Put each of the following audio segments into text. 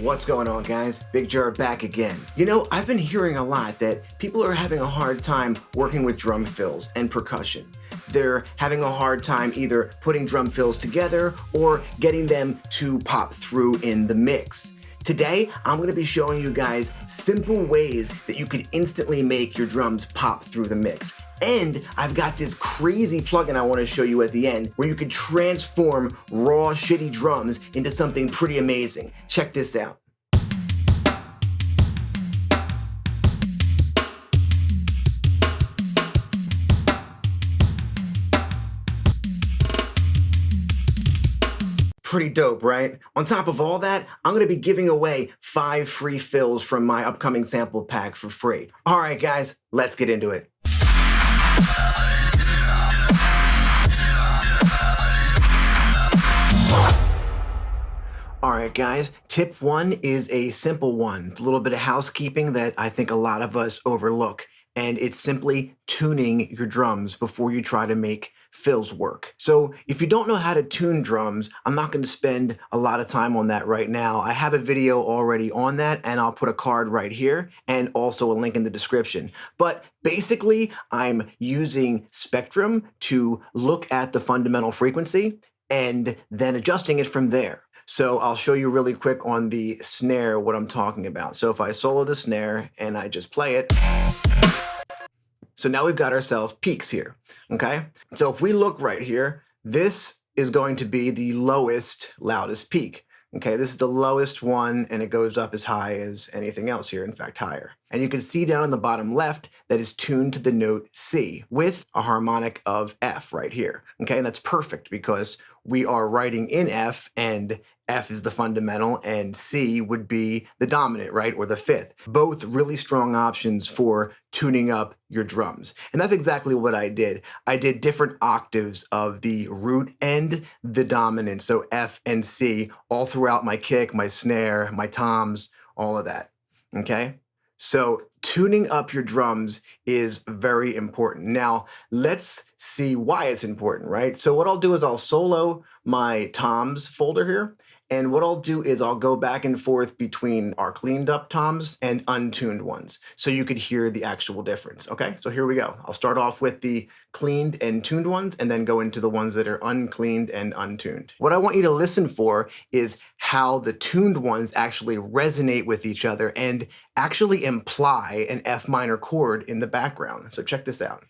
What's going on, guys? Big Jar back again. You know, I've been hearing a lot that people are having a hard time working with drum fills and percussion. They're having a hard time either putting drum fills together or getting them to pop through in the mix. Today, I'm going to be showing you guys simple ways that you could instantly make your drums pop through the mix. And I've got this crazy plugin I want to show you at the end where you can transform raw, shitty drums into something pretty amazing. Check this out. Pretty dope, right? On top of all that, I'm gonna be giving away 5 free fills from my upcoming sample pack for free. All right, guys, let's get into it. All right, guys, tip 1 is a simple one. It's a little bit of housekeeping that I think a lot of us overlook, and it's simply tuning your drums before you try to make fills work. So if you don't know how to tune drums, I'm not going to spend a lot of time on that right now. I have a video already on that, and I'll put a card right here and also a link in the description. But basically, I'm using spectrum to look at the fundamental frequency and then adjusting it from there. So I'll show you really quick on the snare what I'm talking about. So if I solo the snare and I just play it, so now we've got ourselves peaks here, okay? So if we look right here, this is going to be the lowest, loudest peak. Okay, this is the lowest one, and it goes up as high as anything else here, in fact, higher. And you can see down in the bottom left that is tuned to the note C with a harmonic of F right here. Okay, and that's perfect because we are writing in F, and F is the fundamental, and C would be the dominant, right, or the fifth. Both really strong options for tuning up your drums. And that's exactly what I did. I did different octaves of the root and the dominant, so F and C, all throughout my kick, my snare, my toms, all of that, okay? So tuning up your drums is very important. Now, let's see why it's important, right? So what I'll do is I'll solo my toms folder here. And what I'll do is I'll go back and forth between our cleaned up toms and untuned ones so you could hear the actual difference, okay? So here we go. I'll start off with the cleaned and tuned ones and then go into the ones that are uncleaned and untuned. What I want you to listen for is how the tuned ones actually resonate with each other and actually imply an F minor chord in the background. So check this out.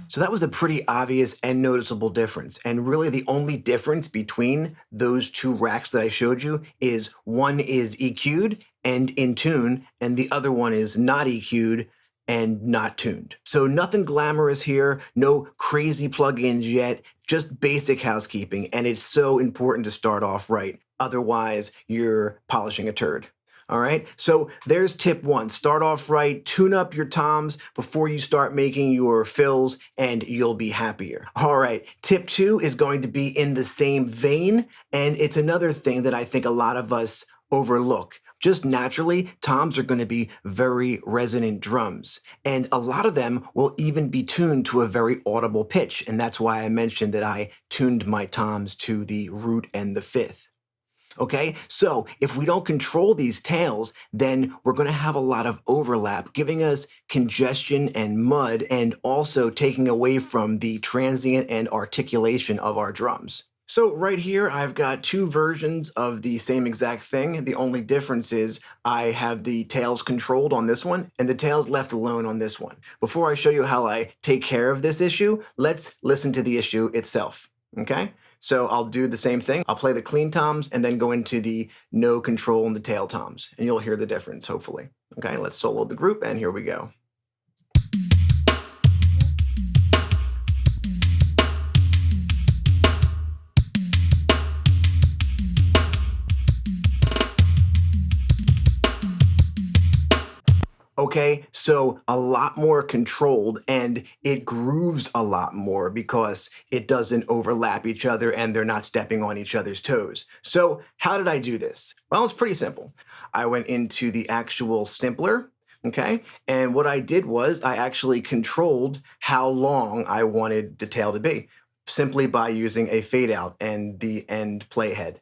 So that was a pretty obvious and noticeable difference. And really the only difference between those two racks that I showed you is one is EQ'd and in tune, and the other one is not EQ'd and not tuned. So nothing glamorous here, no crazy plugins yet, just basic housekeeping. And it's so important to start off right. Otherwise, you're polishing a turd. All right, so there's tip 1. Start off right, tune up your toms before you start making your fills, and you'll be happier. All right, tip 2 is going to be in the same vein, and it's another thing that I think a lot of us overlook. Just naturally, toms are going to be very resonant drums, and a lot of them will even be tuned to a very audible pitch, and that's why I mentioned that I tuned my toms to the root and the fifth. Okay, so if we don't control these tails, then we're going to have a lot of overlap, giving us congestion and mud, and also taking away from the transient and articulation of our drums. So right here, I've got 2 versions of the same exact thing. The only difference is I have the tails controlled on this one and the tails left alone on this one. Before I show you how I take care of this issue, let's listen to the issue itself, okay? So I'll do the same thing. I'll play the clean toms and then go into the no control and the tail toms, and you'll hear the difference, hopefully. Okay, let's solo the group, and here we go. Okay, so a lot more controlled, and it grooves a lot more because it doesn't overlap each other and they're not stepping on each other's toes. So how did I do this? Well, it's pretty simple. I went into the actual simpler, Okay, and what I did was I actually controlled how long I wanted the tail to be simply by using a fade out and the end playhead.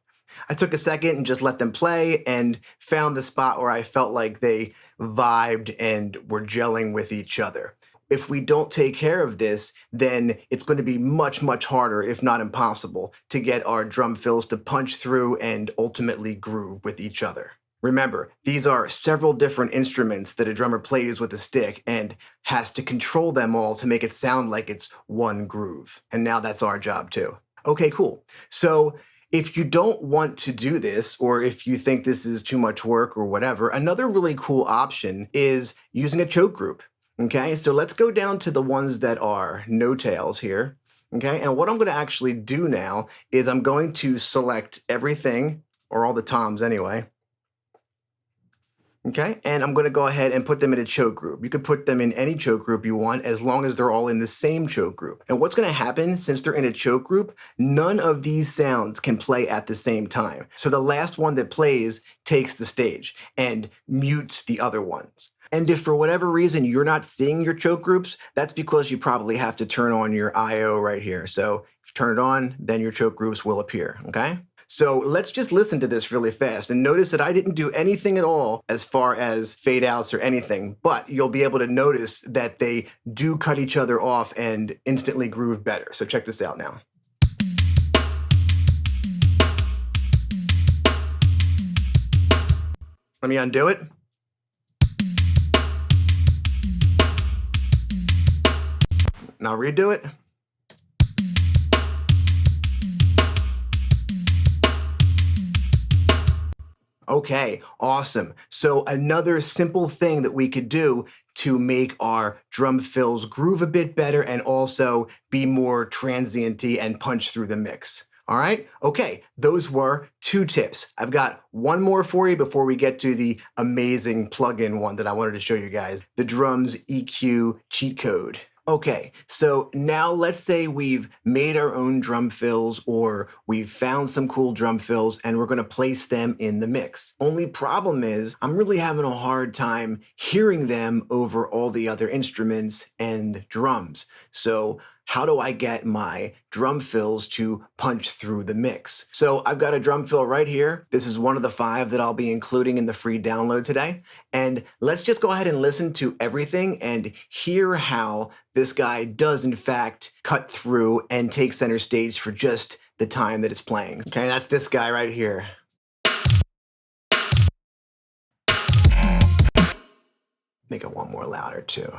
I took a second and just let them play and found the spot where I felt like they vibed and were gelling with each other. If we don't take care of this, then it's going to be much, much harder, if not impossible, to get our drum fills to punch through and ultimately groove with each other. Remember, these are several different instruments that a drummer plays with a stick and has to control them all to make it sound like it's one groove. And now that's our job too. Okay, cool. So if you don't want to do this, or if you think this is too much work or whatever, another really cool option is using a choke group. Okay, so let's go down to the ones that are no tails here. Okay, and what I'm going to actually do now is I'm going to select everything, or all the toms anyway. Okay, and I'm going to go ahead and put them in a choke group. You could put them in any choke group you want as long as they're all in the same choke group. And what's going to happen since they're in a choke group, none of these sounds can play at the same time. So the last one that plays takes the stage and mutes the other ones. And if for whatever reason you're not seeing your choke groups, that's because you probably have to turn on your IO right here. So if you turn it on, then your choke groups will appear, okay? So let's just listen to this really fast and notice that I didn't do anything at all as far as fade outs or anything, but you'll be able to notice that they do cut each other off and instantly groove better. So check this out now. Let me undo it. Now redo it. Okay, awesome. So another simple thing that we could do to make our drum fills groove a bit better and also be more transient-y and punch through the mix. All right, okay, those were 2 tips. I've got one more for you before we get to the amazing plugin one that I wanted to show you guys, the Drums EQ cheat code. Okay, so now let's say we've made our own drum fills or we've found some cool drum fills and we're gonna place them in the mix. Only problem is I'm really having a hard time hearing them over all the other instruments and drums. So how do I get my drum fills to punch through the mix? So I've got a drum fill right here. This is one of the 5 that I'll be including in the free download today. And let's just go ahead and listen to everything and hear how this guy does in fact cut through and take center stage for just the time that it's playing. Okay, that's this guy right here. Make it one more louder too.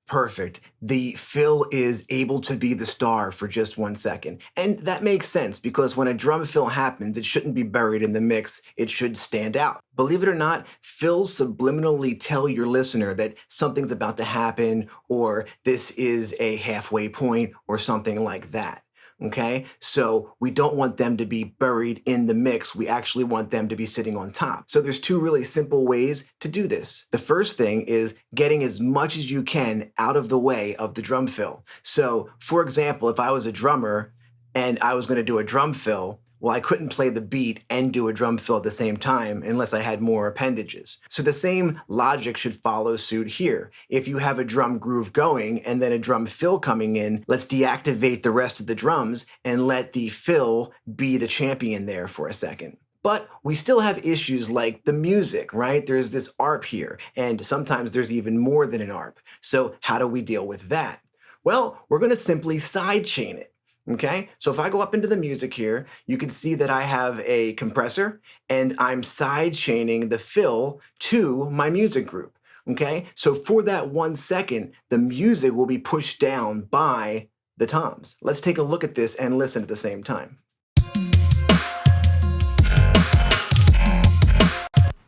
Perfect. The fill is able to be the star for just 1 second. And that makes sense because when a drum fill happens, it shouldn't be buried in the mix. It should stand out. Believe it or not, fills subliminally tell your listener that something's about to happen or this is a halfway point or something like that. Okay, so we don't want them to be buried in the mix. We actually want them to be sitting on top. So there's 2 really simple ways to do this. The first thing is getting as much as you can out of the way of the drum fill. So for example, if I was a drummer and I was going to do a drum fill, well, I couldn't play the beat and do a drum fill at the same time unless I had more appendages. So the same logic should follow suit here. If you have a drum groove going and then a drum fill coming in, let's deactivate the rest of the drums and let the fill be the champion there for a second. But we still have issues like the music, right? There's this ARP here, and sometimes there's even more than an ARP. So how do we deal with that? Well, we're gonna simply sidechain it. Okay, so if I go up into the music here, you can see that I have a compressor and I'm side chaining the fill to my music group. Okay, so for that 1 second, the music will be pushed down by the toms. Let's take a look at this and listen at the same time.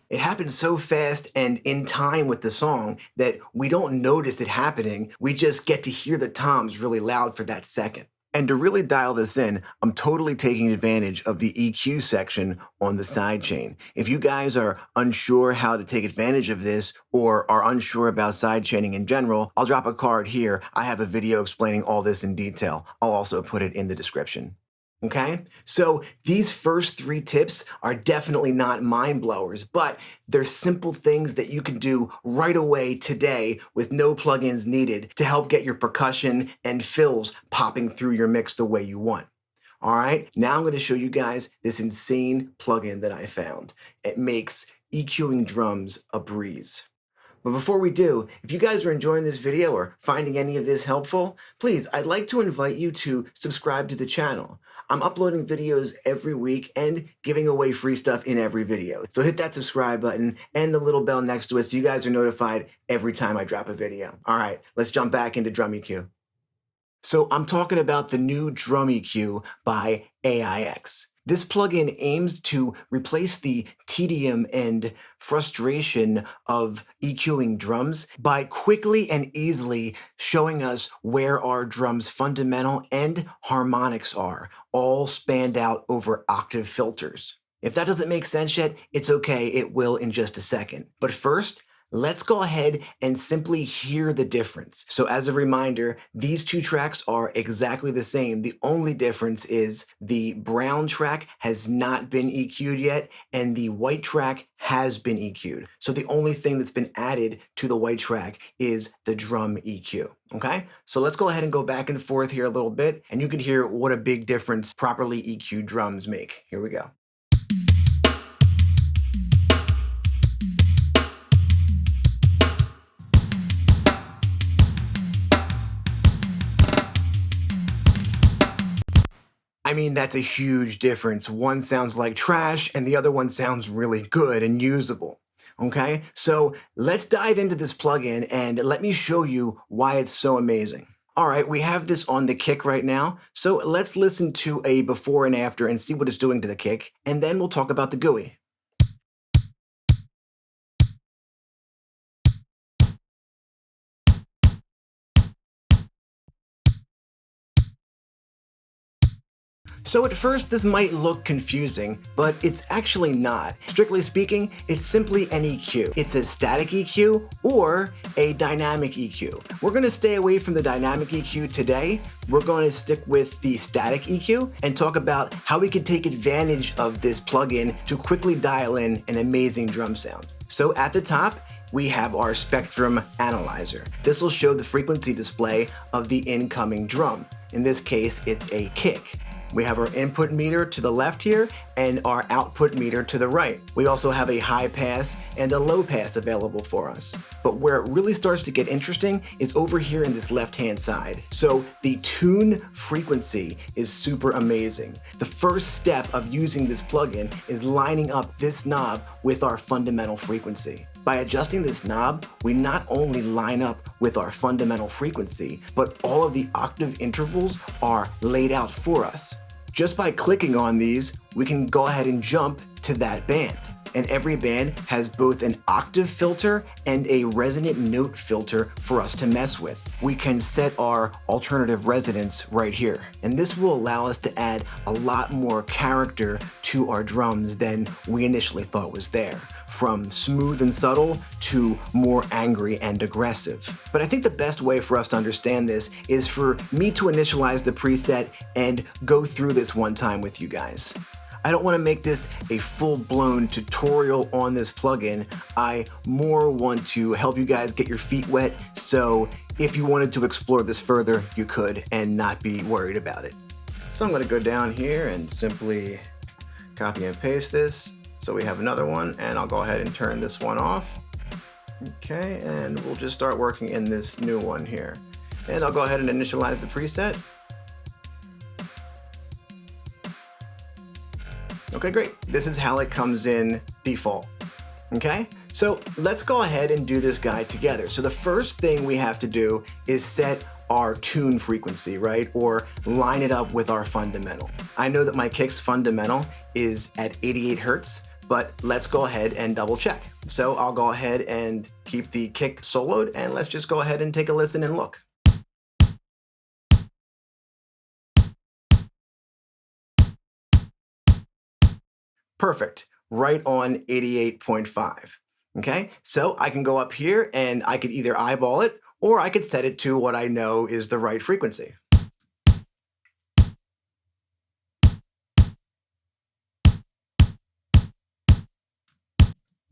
It happens so fast and in time with the song that we don't notice it happening. We just get to hear the toms really loud for that second. And to really dial this in, I'm totally taking advantage of the EQ section on the sidechain. If you guys are unsure how to take advantage of this or are unsure about sidechaining in general, I'll drop a card here. I have a video explaining all this in detail. I'll also put it in the description. Okay, so these first 3 tips are definitely not mind blowers, but they're simple things that you can do right away today with no plugins needed to help get your percussion and fills popping through your mix the way you want. All right, now I'm going to show you guys this insane plugin that I found. It makes EQing drums a breeze. But before we do, if you guys are enjoying this video or finding any of this helpful, please, I'd like to invite you to subscribe to the channel. I'm uploading videos every week and giving away free stuff in every video. So hit that subscribe button and the little bell next to it so you guys are notified every time I drop a video. All right, let's jump back into DrumEq. So I'm talking about the new DrumEq by AIX. This plugin aims to replace the tedium and frustration of EQing drums by quickly and easily showing us where our drums' fundamental and harmonics are, all spanned out over octave filters. If that doesn't make sense yet, it's okay, it will in just a second. But first, let's go ahead and simply hear the difference. So as a reminder, these 2 tracks are exactly the same. The only difference is the brown track has not been EQ'd yet, and the white track has been EQ'd. So the only thing that's been added to the white track is the drum EQ, okay? So let's go ahead and go back and forth here a little bit, and you can hear what a big difference properly EQ'd drums make. Here we go. I mean, that's a huge difference. One sounds like trash and the other one sounds really good and usable. Okay, so let's dive into this plugin and let me show you why it's so amazing. All right, we have this on the kick right now, so let's listen to a before and after and see what it's doing to the kick, and then we'll talk about the GUI. So at first this might look confusing, but it's actually not. Strictly speaking, it's simply an EQ. It's a static EQ or a dynamic EQ. We're gonna stay away from the dynamic EQ today. We're going to stick with the static EQ and talk about how we can take advantage of this plugin to quickly dial in an amazing drum sound. So at the top, we have our spectrum analyzer. This will show the frequency display of the incoming drum. In this case, it's a kick. We have our input meter to the left here and our output meter to the right. We also have a high pass and a low pass available for us. But where it really starts to get interesting is over here in this left-hand side. So the tune frequency is super amazing. The first step of using this plugin is lining up this knob with our fundamental frequency. By adjusting this knob, we not only line up with our fundamental frequency, but all of the octave intervals are laid out for us. Just by clicking on these, we can go ahead and jump to that band. And every band has both an octave filter and a resonant note filter for us to mess with. We can set our alternative resonance right here. And this will allow us to add a lot more character to our drums than we initially thought was there, from smooth and subtle to more angry and aggressive. But I think the best way for us to understand this is for me to initialize the preset and go through this one time with you guys. I don't want to make this a full-blown tutorial on this plugin. I more want to help you guys get your feet wet, so if you wanted to explore this further, you could and not be worried about it. So I'm going to go down here and simply copy and paste this. So we have another one, and I'll go ahead and turn this one off. Okay, and we'll just start working in this new one here. And I'll go ahead and initialize the preset. Okay, great. This is how it comes in default. Okay, so let's go ahead and do this guy together. So the first thing we have to do is set our tune frequency, right? Or line it up with our fundamental. I know that my kick's fundamental is at 88 Hertz, but let's go ahead and double check. So I'll go ahead and keep the kick soloed, and let's just go ahead and take a listen and look. Perfect, right on 88.5. Okay, so I can go up here and I could either eyeball it or I could set it to what I know is the right frequency.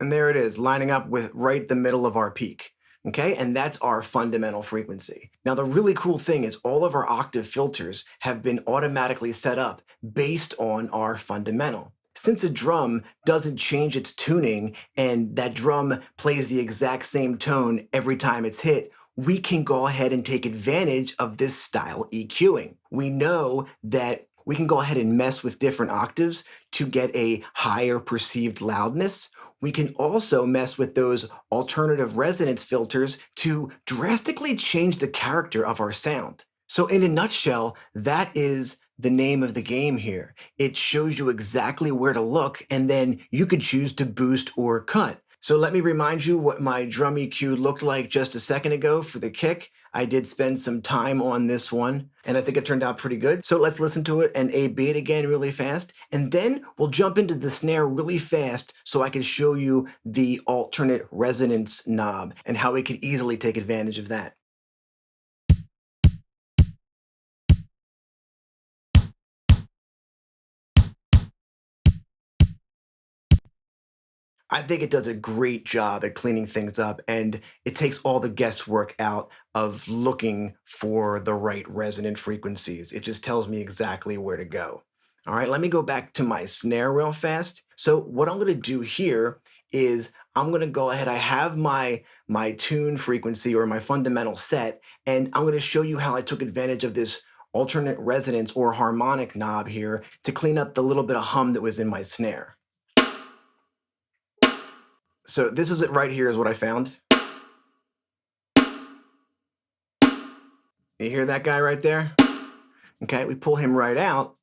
And there it is, lining up with right the middle of our peak. Okay, and that's our fundamental frequency. Now, the really cool thing is all of our octave filters have been automatically set up based on our fundamental. Since a drum doesn't change its tuning and that drum plays the exact same tone every time it's hit, we can go ahead and take advantage of this style EQing. We know that we can go ahead and mess with different octaves to get a higher perceived loudness. We can also mess with those alternative resonance filters to drastically change the character of our sound. So in a nutshell, that is the name of the game here. It shows you exactly where to look, and then you could choose to boost or cut. So let me remind you what my drum EQ looked like just a second ago for the kick. I did spend some time on this one, and I think it turned out pretty good. So let's listen to it and A-B it again really fast, and then we'll jump into the snare really fast so I can show you the alternate resonance knob and how we could easily take advantage of that. I think it does a great job at cleaning things up, and it takes all the guesswork out of looking for the right resonant frequencies. It just tells me exactly where to go. All right, let me go back to my snare real fast. So what I'm gonna do here is I'm gonna go ahead, I have my tune frequency or my fundamental set, and I'm gonna show you how I took advantage of this alternate resonance or harmonic knob here to clean up the little bit of hum that was in my snare. So this is it right here is what I found. You hear that guy right there? Okay, we pull him right out.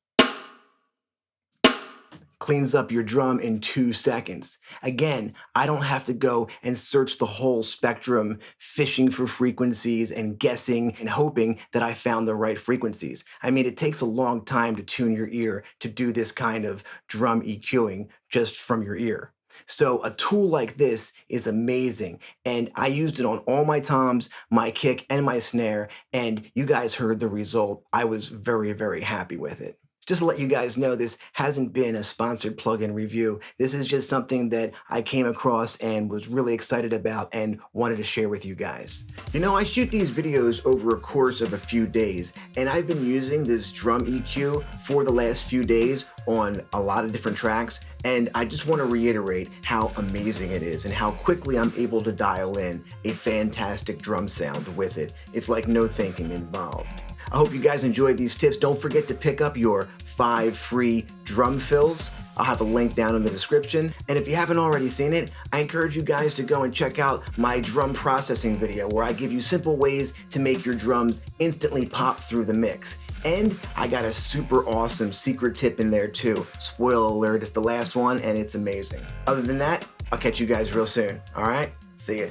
Cleans up your drum in 2 seconds. Again, I don't have to go and search the whole spectrum, fishing for frequencies and guessing and hoping that I found the right frequencies. I mean, it takes a long time to tune your ear to do this kind of drum EQing just from your ear. So a tool like this is amazing, and I used it on all my toms, my kick, and my snare, and you guys heard the result. I was very, very happy with it. Just to let you guys know, this hasn't been a sponsored plugin review. This is just something that I came across and was really excited about and wanted to share with you guys. You know, I shoot these videos over a course of a few days, and I've been using this drum EQ for the last few days on a lot of different tracks, and I just want to reiterate how amazing it is and how quickly I'm able to dial in a fantastic drum sound with it. It's like no thinking involved. I hope you guys enjoyed these tips. Don't forget to pick up your 5 free drum fills. I'll have a link down in the description. And if you haven't already seen it, I encourage you guys to go and check out my drum processing video where I give you simple ways to make your drums instantly pop through the mix. And I got a super awesome secret tip in there too. Spoiler alert, it's the last one and it's amazing. Other than that, I'll catch you guys real soon. All right, see ya.